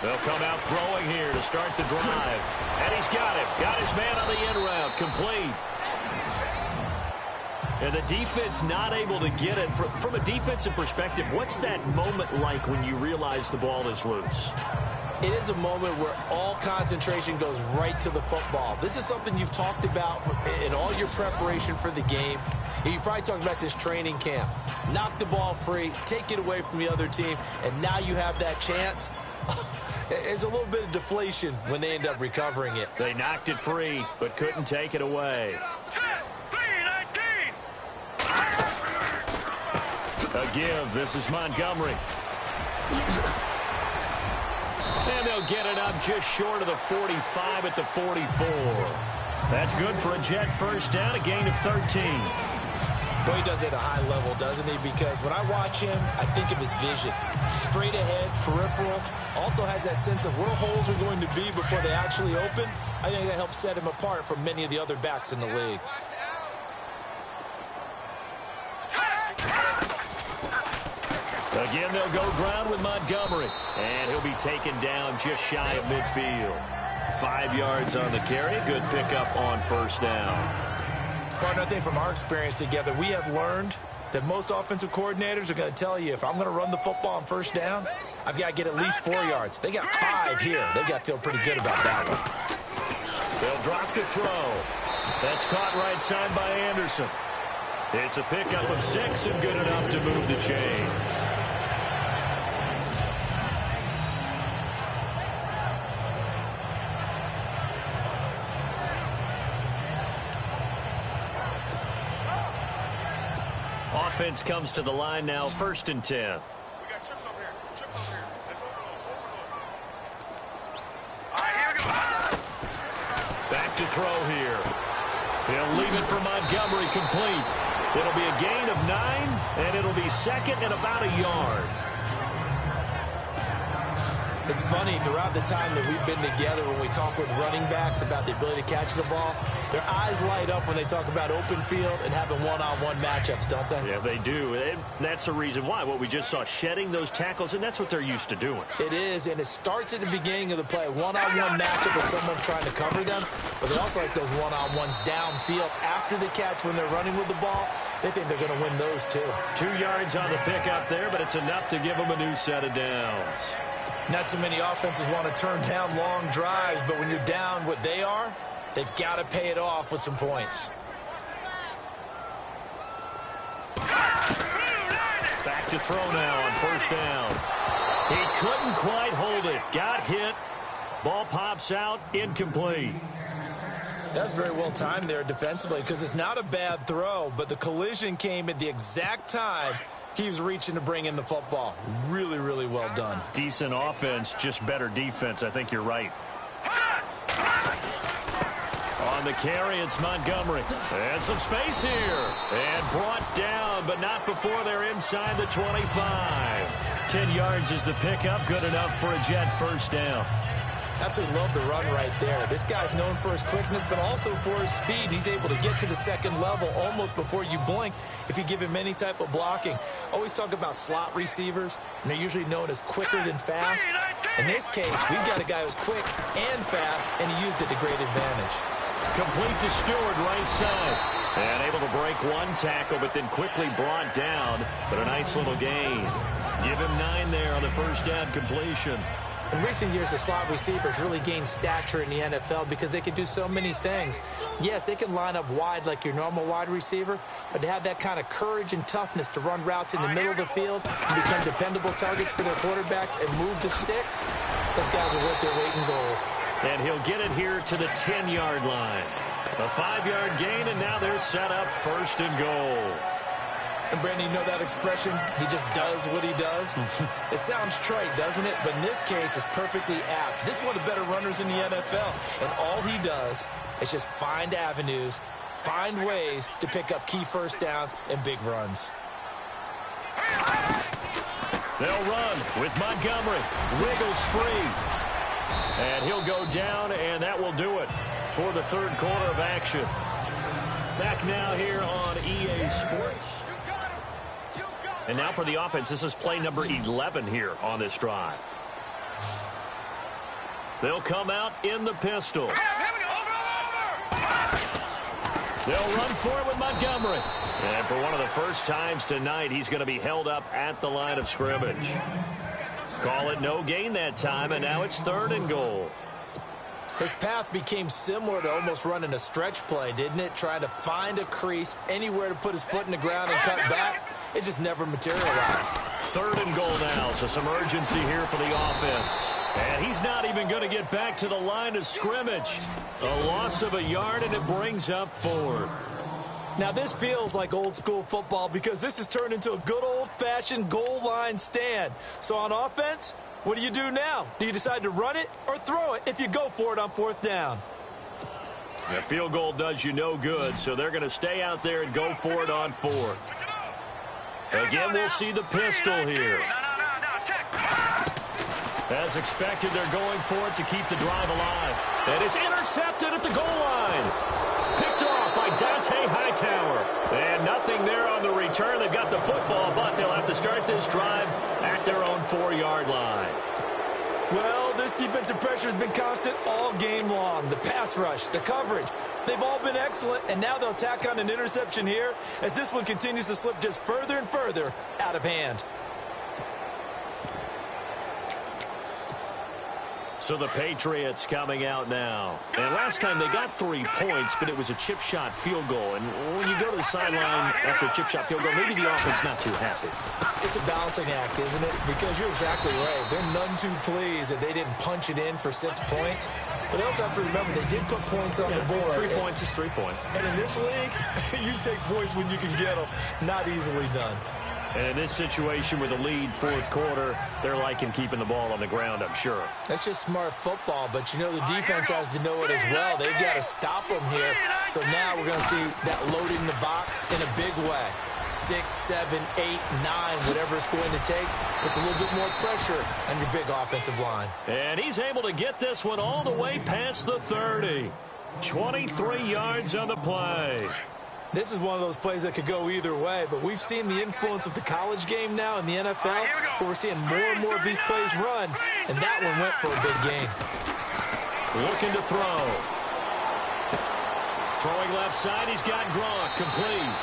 They'll come out throwing here to start the drive. And he's got him. Got his man on the end route. Complete. And the defense not able to get it. From a defensive perspective, what's that moment like when you realize the ball is loose? It is a moment where all concentration goes right to the football. This is something you've talked about in all your preparation for the game. And you probably talked about this training camp. Knock the ball free, take it away from the other team, and now you have that chance. It's a little bit of deflation when they end up recovering it. They knocked it free, but couldn't take it away. A give. This is Montgomery. And they'll get it up just short of the 45 at the 44. That's good for a Jet first down, a gain of 13. Boy, he does it at a high level, doesn't he? Because when I watch him, I think of his vision. Straight ahead, peripheral. Also has that sense of where holes are going to be before they actually open. I think that helps set him apart from many of the other backs in the league. Again, they'll go ground with Montgomery. And he'll be taken down just shy of midfield. 5 yards on the carry. Good pickup on first down. Partner, I think from our experience together, we have learned that most offensive coordinators are going to tell you, if I'm going to run the football on first down, I've got to get at least 4 yards. They got 5 here. They've got to feel pretty good about that one. They'll drop the throw. That's caught right side by Anderson. It's a pickup of 6 and good enough to move the chains. Offense comes to the line now, 1st and 10. We got chips over here. Chips over here. Let's overload. All right, here we go. Back to throw here. He'll leave it for Montgomery, complete. It'll be a gain of 9, and it'll be second and about a yard. It's funny, throughout the time that we've been together, when we talk with running backs about the ability to catch the ball, their eyes light up when they talk about open field and having one-on-one matchups, don't they? Yeah, they do. And that's the reason why. What we just saw, shedding those tackles, and that's what they're used to doing. It is, and it starts at the beginning of the play. One-on-one matchup with someone trying to cover them, but they also like those one-on-ones downfield after the catch when they're running with the ball. They think they're going to win those, too. 2 yards on the pickup there, but it's enough to give them a new set of downs. Not too many offenses want to turn down long drives, but when you're down what they are, they've got to pay it off with some points. Back to throw now on first down. He couldn't quite hold it. Got hit. Ball pops out. Incomplete. That's very well timed there defensively, because it's not a bad throw, but the collision came at the exact time he was reaching to bring in the football. Really, really well done. Decent offense, just better defense. I think you're right. On the carry, it's Montgomery. And some space here. And brought down, but not before they're inside the 25. 10 yards is the pickup. Good enough for a Jet first down. Absolutely love the run right there. This guy's known for his quickness, but also for his speed. He's able to get to the second level almost before you blink if you give him any type of blocking. Always talk about slot receivers, and they're usually known as quicker than fast. In this case, we've got a guy who's quick and fast, and he used it to great advantage. Complete to Stewart, right side. And able to break one tackle, but then quickly brought down. But a nice little gain. Give him 9 there on the first down completion. In recent years, the slot receivers really gained stature in the NFL because they can do so many things. Yes, they can line up wide like your normal wide receiver, but to have that kind of courage and toughness to run routes in the middle of the field and become dependable targets for their quarterbacks and move the sticks, those guys are worth their weight in gold. And he'll get it here to the 10-yard line. A 5-yard gain, and now they're set up first and goal. And, Brandon, you know that expression, he just does what he does? It sounds trite, doesn't it? But in this case, it's perfectly apt. This is one of the better runners in the NFL. And all he does is just find avenues, find ways to pick up key first downs and big runs. They'll run with Montgomery. Wiggles free. And he'll go down, and that will do it for the third quarter of action. Back now here on EA Sports. And now for the offense, this is play number 11 here on this drive. They'll come out in the pistol. They'll run for it with Montgomery. And for one of the first times tonight, he's going to be held up at the line of scrimmage. Call it no gain that time, and now it's 3rd and goal. His path became similar to almost running a stretch play, didn't it? Trying to find a crease, anywhere to put his foot in the ground and cut back. It just never materialized. 3rd and goal now, so some urgency here for the offense. And he's not even going to get back to the line of scrimmage. A loss of a yard, and it brings up 4th. Now, this feels like old-school football because this has turned into a good old-fashioned goal line stand. So on offense, what do you do now? Do you decide to run it or throw it if you go for it on 4th down? The field goal does you no good, so they're going to stay out there and go for it on 4th. Again, we'll see the pistol here. As expected, they're going for it to keep the drive alive. And it's intercepted at the goal line. Picked off by Dante Hightower. And nothing there on the return. They've got the football, but they'll have to start this drive at their own 4-yard line. Well, this defensive pressure has been constant all game long. The pass rush, the coverage, they've all been excellent, and now they'll tack on an interception here as this one continues to slip just further and further out of hand. So the Patriots coming out now. And last time they got 3 points, but it was a chip shot field goal. And when you go to the sideline after a chip shot field goal, maybe the offense not too happy. It's a balancing act, isn't it? Because you're exactly right. They're none too pleased that they didn't punch it in for 6 points. But they also have to remember they did put points on the board. 3 points is 3 points. And in this league, you take points when you can get them. Not easily done. And in this situation with a lead 4th quarter, they're liking keeping the ball on the ground, I'm sure. That's just smart football, but you know the defense has to know it as well. They've got to stop them here. So now we're going to see that loading the box in a big way. 6, 7, 8, 9, whatever it's going to take, puts a little bit more pressure on your big offensive line. And he's able to get this one all the way past the 30. 23 yards on the play. This is one of those plays that could go either way, but we've seen the influence of the college game now in the NFL, where we're seeing more and more of these plays run, and that one went for a big gain. Looking to throw. Throwing left side, he's got Gronk complete.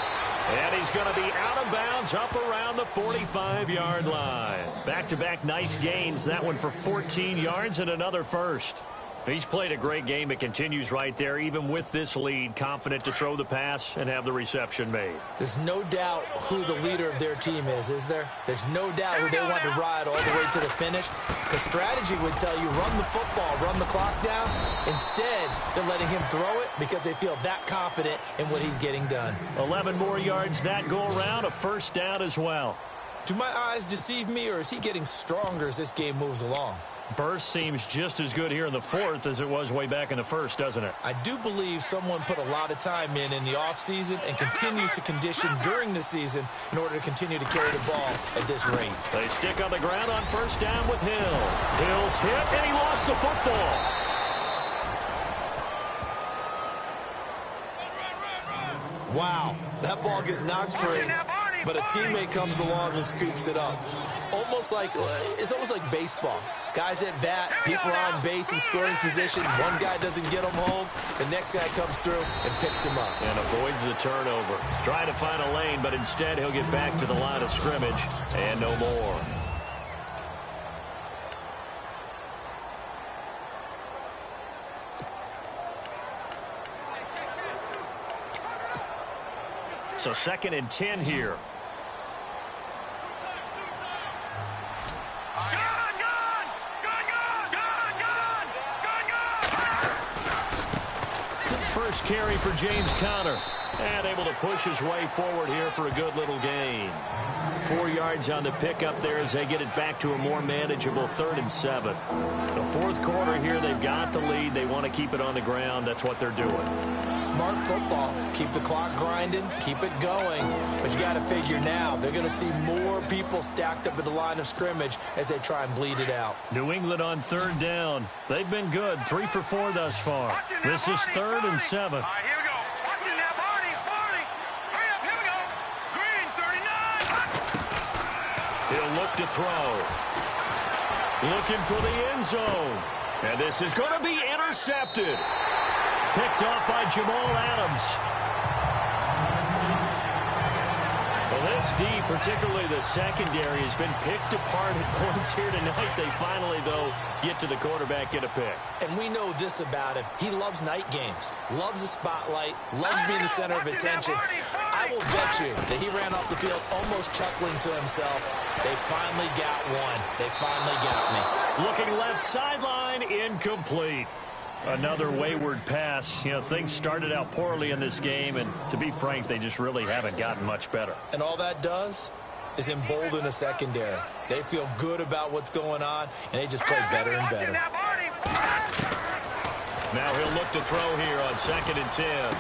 And he's going to be out of bounds up around the 45-yard line. Back-to-back nice gains. That one for 14 yards and another first. He's played a great game. It continues right there, even with this lead, confident to throw the pass and have the reception made. There's no doubt who the leader of their team is there? There's no doubt who they want to ride all the way to the finish. The strategy would tell you run the football, run the clock down. Instead, they're letting him throw it because they feel that confident in what he's getting done. 11 more yards that go around, a first down as well. Do my eyes deceive me, or is he getting stronger as this game moves along? Burst seems just as good here in the fourth as it was way back in the first, doesn't it? I do believe someone put a lot of time in the offseason and continues to condition during the season in order to continue to carry the ball at this rate. They stick on the ground on first down with Hill. Hill's hit, and he lost the football. Wow, that ball gets knocked free, but a teammate comes along and scoops it up. It's almost like baseball. Guys at bat, people are on base in scoring position. One guy doesn't get him home. The next guy comes through and picks him up. And avoids the turnover. Trying to find a lane, but instead he'll get back to the line of scrimmage and no more. So 2nd and 10 here. First carry for James Conner. And able to push his way forward here for a good little gain. 4 yards on the pickup there as they get it back to a more manageable 3rd and 7. The fourth quarter here, they've got the lead. They want to keep it on the ground. That's what they're doing. Smart football. Keep the clock grinding. Keep it going. But you got to figure now, they're going to see more people stacked up at the line of scrimmage as they try and bleed it out. New England on 3rd down. They've been good. 3 for 4 thus far. This is 3rd and 7. He'll look to throw. Looking for the end zone. And this is going to be intercepted. Picked off by Jamal Adams. Well, this D, particularly the secondary, has been picked apart at points here tonight. They finally, though, get to the quarterback, get a pick. And we know this about him. He loves night games, loves the spotlight, loves being the center of attention. I will bet you that he ran off the field almost chuckling to himself. They finally got one. They finally got me. Looking left sideline, incomplete. Another wayward pass. You know, things started out poorly in this game, and to be frank, they just really haven't gotten much better. And all that does is embolden the secondary. They feel good about what's going on, and they just play better and better. Now he'll look to throw here on 2nd and 10.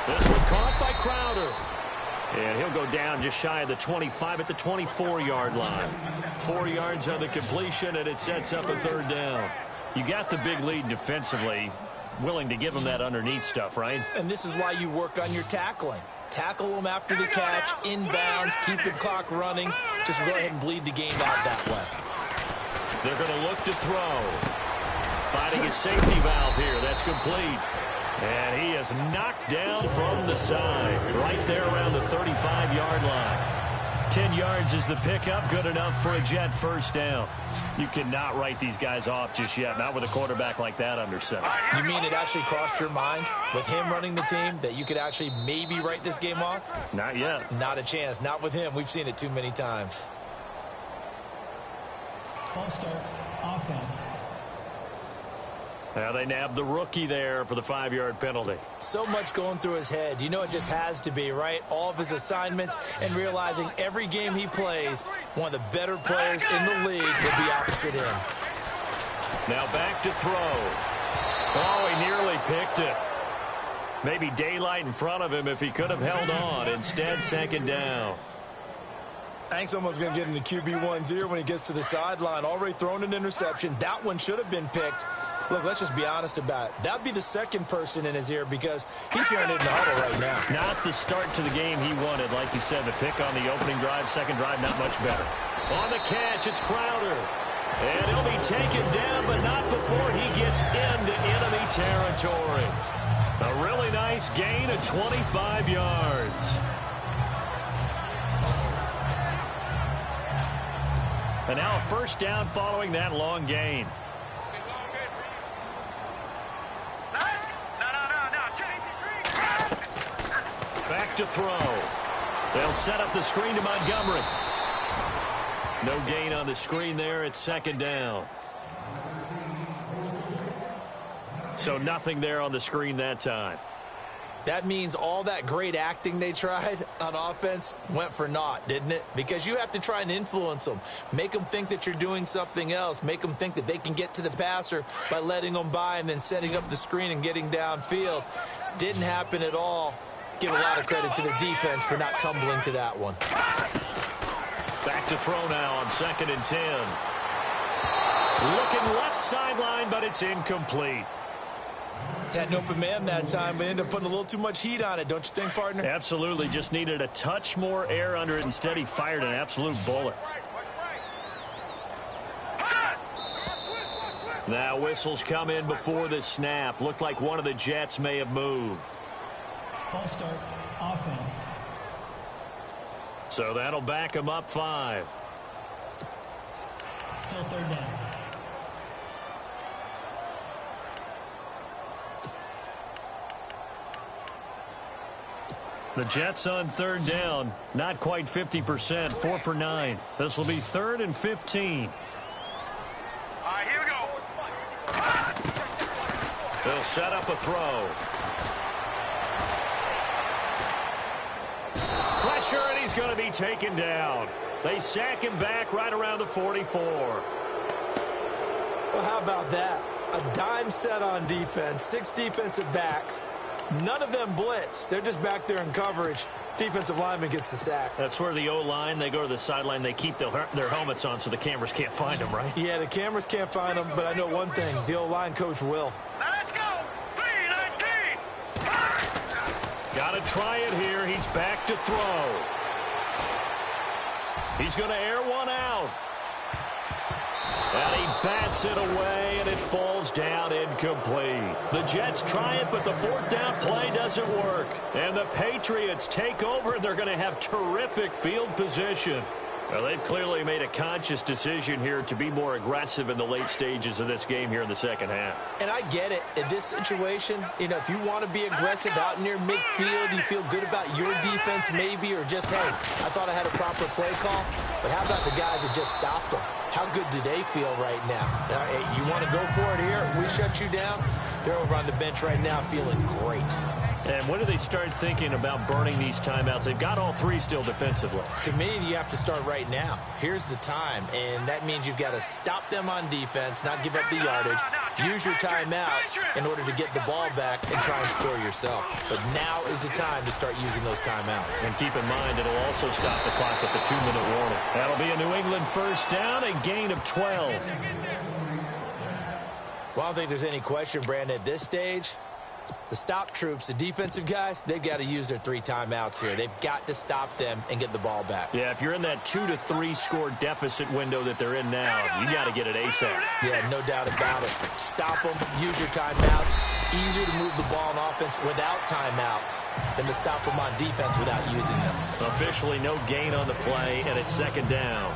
This one caught by Crowder. And he'll go down just shy of the 25 at the 24-yard line. 4 yards on the completion, and it sets up a 3rd down. You got the big lead defensively, willing to give them that underneath stuff, right? And this is why you work on your tackling. Tackle them after the catch, inbounds, keep the clock running. Just go ahead and bleed the game out that way. They're going to look to throw. Finding his safety valve here. That's complete. And he is knocked down from the side, right there around the 35-yard line. 10 yards is the pickup, good enough for a Jet first down. You cannot write these guys off just yet, not with a quarterback like that under center. You mean it actually crossed your mind with him running the team that you could actually maybe write this game off? Not yet. Not a chance. Not with him. We've seen it too many times. False start, offense. Now they nabbed the rookie there for the 5-yard penalty. So much going through his head. You know it just has to be, right? All of his assignments and realizing every game he plays, one of the better players in the league will be opposite him. Now back to throw. Oh, he nearly picked it. Maybe daylight in front of him if he could have held on. Instead, 2nd down. I think someone's going to get into QB1's ear when he gets to the sideline. Already thrown an interception. That one should have been picked. Look, let's just be honest about it. That'd be the second person in his ear because he's hearing it in the huddle right now. Not the start to the game he wanted. Like you said, the pick on the opening drive, second drive, not much better. On the catch, it's Crowder. And he'll be taken down, but not before he gets into enemy territory. A really nice gain of 25 yards. And now a first down following that long gain. Back to throw. They'll set up the screen to Montgomery. No gain on the screen there. It's 2nd down. So nothing there on the screen that time. That means all that great acting they tried on offense went for naught, didn't it? Because you have to try and influence them. Make them think that you're doing something else. Make them think that they can get to the passer by letting them by and then setting up the screen and getting downfield. Didn't happen at all. Give a lot of credit to the defense for not tumbling to that one. Back to throw now on 2nd and 10. Looking left sideline, but it's incomplete. Had an open man that time, but ended up putting a little too much heat on it, don't you think, partner? Absolutely. Just needed a touch more air under it. Instead, he fired an absolute bullet. Now whistles come in before the snap. Looked like one of the Jets may have moved. False start, offense. So that'll back him up 5. Still 3rd down. The Jets on 3rd down. Not quite 50%. 4 for 9. This will be 3rd and 15. All right, here we go. They'll set up a throw. Pressure, and he's going to be taken down. They sack him back right around the 44. Well, how about that? A dime set on defense, 6 defensive backs. None of them blitz. They're just back there in coverage. Defensive lineman gets the sack. That's where the O-line, they go to the sideline, they keep their helmets on so the cameras can't find them, right? Yeah, the cameras can't find them, but I know one thing. The O-line coach will. Now let's go. 3-19. Got to try it here. He's back to throw. He's going to air one out. And he bats it away, and it falls down incomplete. The Jets try it, but the 4th down play doesn't work. And the Patriots take over, and they're going to have terrific field position. Well, they've clearly made a conscious decision here to be more aggressive in the late stages of this game here in the 2nd half. And I get it. In this situation, you know, if you want to be aggressive out near midfield, you feel good about your defense maybe, or just, hey, I thought I had a proper play call. But how about the guys that just stopped them? How good do they feel right now? You want to go for it here? We shut you down? They're over on the bench right now feeling great. And when do they start thinking about burning these timeouts? They've got all 3 still defensively. To me, you have to start right now. Here's the time, and that means you've got to stop them on defense, not give up the yardage, use your timeouts in order to get the ball back and try and score yourself. But now is the time to start using those timeouts. And keep in mind, it'll also stop the clock at the 2-minute warning. That'll be a New England 1st down, a gain of 12. Well, I don't think there's any question, Brandon, at this stage. The stop troops, the defensive guys, they've got to use their 3 timeouts here. They've got to stop them and get the ball back. Yeah, if you're in that 2 to 3 score deficit window that they're in now, you got to get it ASAP. Yeah, no doubt about it. Stop them, use your timeouts. Easier to move the ball on offense without timeouts than to stop them on defense without using them. Officially no gain on the play, and it's 2nd down.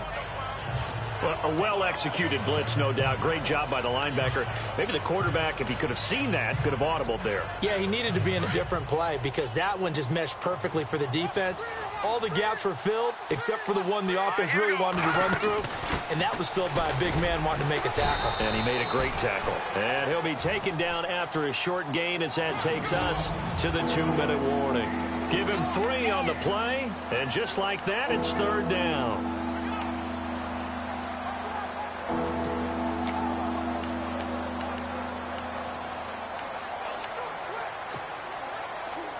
Well, a well-executed blitz, no doubt. Great job by the linebacker. Maybe the quarterback, if he could have seen that, could have audibled there. Yeah, he needed to be in a different play because that one just meshed perfectly for the defense. All the gaps were filled except for the one the offense really wanted to run through, and that was filled by a big man wanting to make a tackle. And he made a great tackle. And he'll be taken down after a short gain as that takes us to the 2-minute warning. Give him 3 on the play, and just like that, it's 3rd down.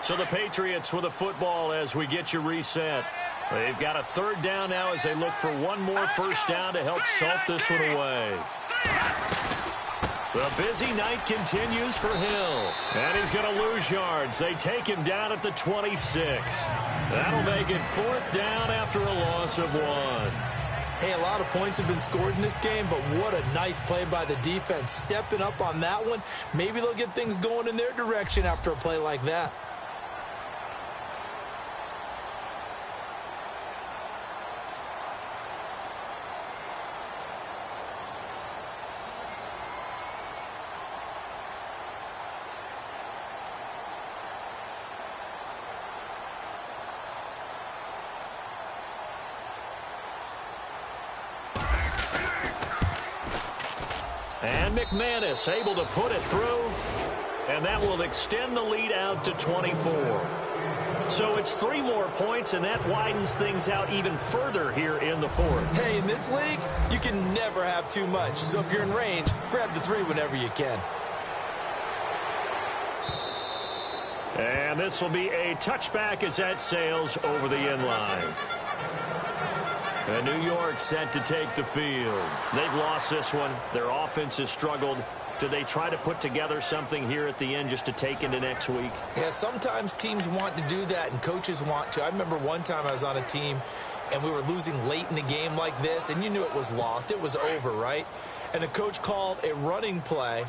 So the Patriots with a football as we get you reset. They've got a 3rd down now as they look for one more 1st down to help salt this one away. The busy night continues for Hill. And he's going to lose yards. They take him down at the 26. That'll make it 4th down after a loss of 1. Hey, a lot of points have been scored in this game, but what a nice play by the defense. Stepping up on that one. Maybe they'll get things going in their direction after a play like that. And McManus able to put it through. And that will extend the lead out to 24. So it's 3 more points, and that widens things out even further here in the fourth. Hey, in this league, you can never have too much. So if you're in range, grab the 3 whenever you can. And this will be a touchback as that sails over the end line. And New York set to take the field. They've lost this one. Their offense has struggled. Do they try to put together something here at the end just to take into next week? Yeah, sometimes teams want to do that, and coaches want to. I remember one time I was on a team, and we were losing late in the game like this, and you knew it was lost. It was over, right? And the coach called a running play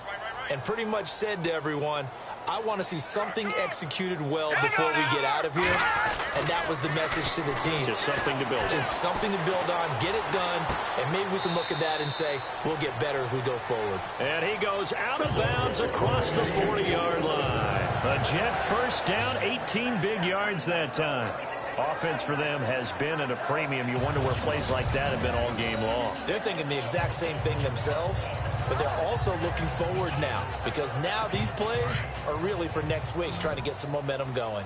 and pretty much said to everyone, I want to see something executed well before we get out of here. And that was the message to the team. Just something to build on. Just something to build on, get it done, and maybe we can look at that and say, we'll get better as we go forward. And he goes out of bounds across the 40-yard line. A Jet first down, 18 big yards that time. Offense for them has been at a premium. You wonder where plays like that have been all game long. They're thinking the exact same thing themselves, but they're also looking forward now because now these plays are really for next week, trying to get some momentum going.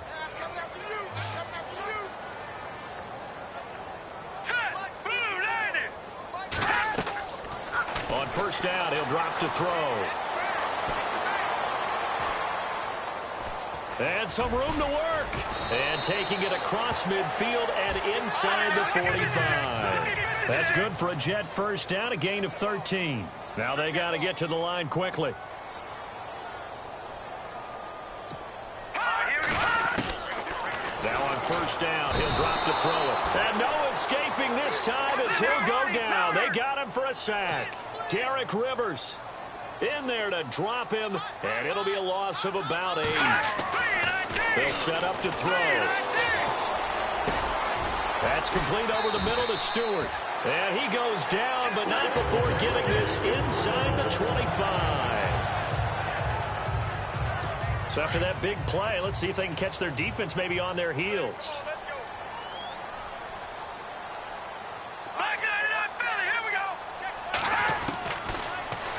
On first down, he'll drop to throw. And some room to work. And taking it across midfield and inside the 45. That's good for a Jet first down, a gain of 13. Now they got to get to the line quickly. Now on first down, he'll drop to throw it. And no escaping this time as he'll go down. They got him for a sack. Derek Rivers in there to drop him, and it'll be a loss of about 8. They'll set up to throw. That's complete over the middle to Stewart. And he goes down, but not before getting this inside the 25. So after that big play, let's see if they can catch their defense maybe on their heels.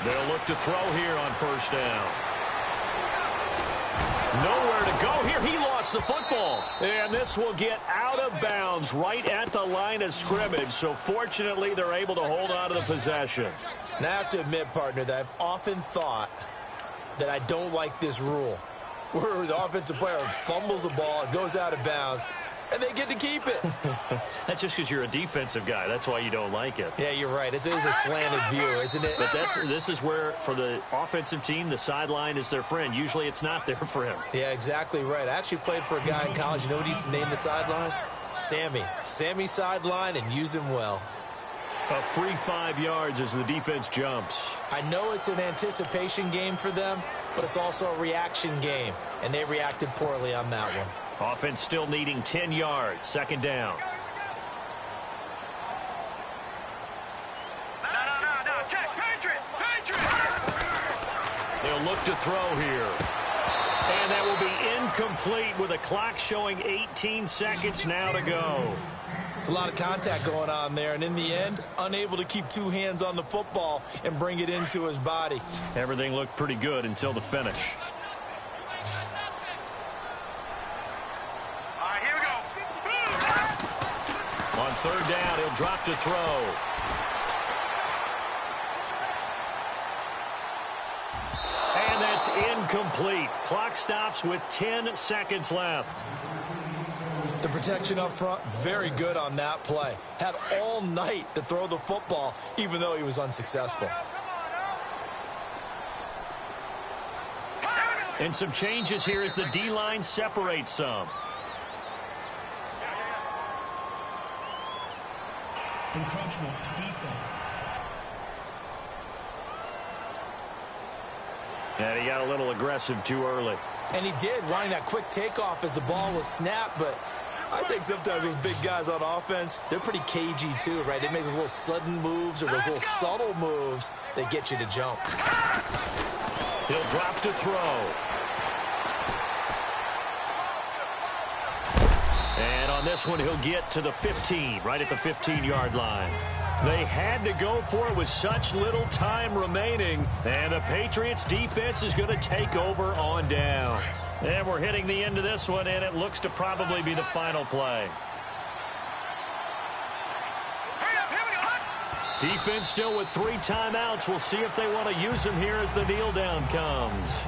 They'll look to throw here on first down. Nowhere to go here. He lost the football. And this will get out of bounds right at the line of scrimmage. So fortunately, they're able to hold on to the possession. Now I have to admit, partner, that I've often thought that I don't like this rule, where the offensive player fumbles the ball, it goes out of bounds, and they get to keep it. That's just because you're a defensive guy. That's why you don't like it. Yeah, you're right. It is a slanted view, isn't it? But this is where, for the offensive team, the sideline is their friend. Usually it's not there for him. Yeah, exactly right. I actually played for a guy in college. You know what he used to name the sideline? Sammy. Sammy sideline, and use him well. A free 5 yards as the defense jumps. I know it's an anticipation game for them, but it's also a reaction game, and they reacted poorly on that one. Offense still needing 10 yards. Second down. No. Check. Patriots. They'll look to throw here. And that will be incomplete with a clock showing 18 seconds now to go. It's a lot of contact going on there, and in the end, unable to keep 2 hands on the football and bring it into his body. Everything looked pretty good until the finish. On third down, he'll drop to throw. And that's incomplete. Clock stops with 10 seconds left. The protection up front, very good on that play. Had all night to throw the football, even though he was unsuccessful. And some changes here as the D-line separates some. Encroachment defense. And he got a little aggressive too early. And he did, wanting that quick takeoff as the ball was snapped, but I think sometimes those big guys on offense, they're pretty cagey too, right? They make those little sudden moves or those little subtle moves that get you to jump. He'll drop to throw. And on this one, he'll get to the 15, right at the 15-yard line. They had to go for it with such little time remaining. And the Patriots defense is going to take over on down. And we're hitting the end of this one, and it looks to probably be the final play. Defense still with 3 timeouts. We'll see if they want to use them here as the kneel down comes.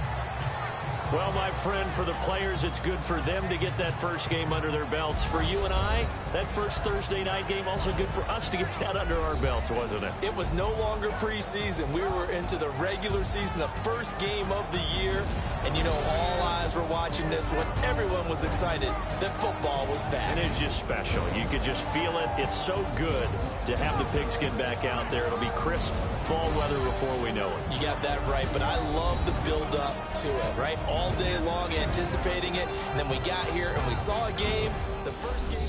Well, my friend, for the players, it's good for them to get that first game under their belts. For you and I, that first Thursday night game, also good for us to get that under our belts, wasn't it? It was no longer preseason. We were into the regular season, the first game of the year. And, you know, all eyes were watching this when everyone was excited that football was back. And it's just special. You could just feel it. It's so good to have the pigskin back out there. It'll be crisp fall weather before we know it. You got that right, but I love the build-up to it, right? All day long anticipating it, and then we got here and we saw a game, the first game.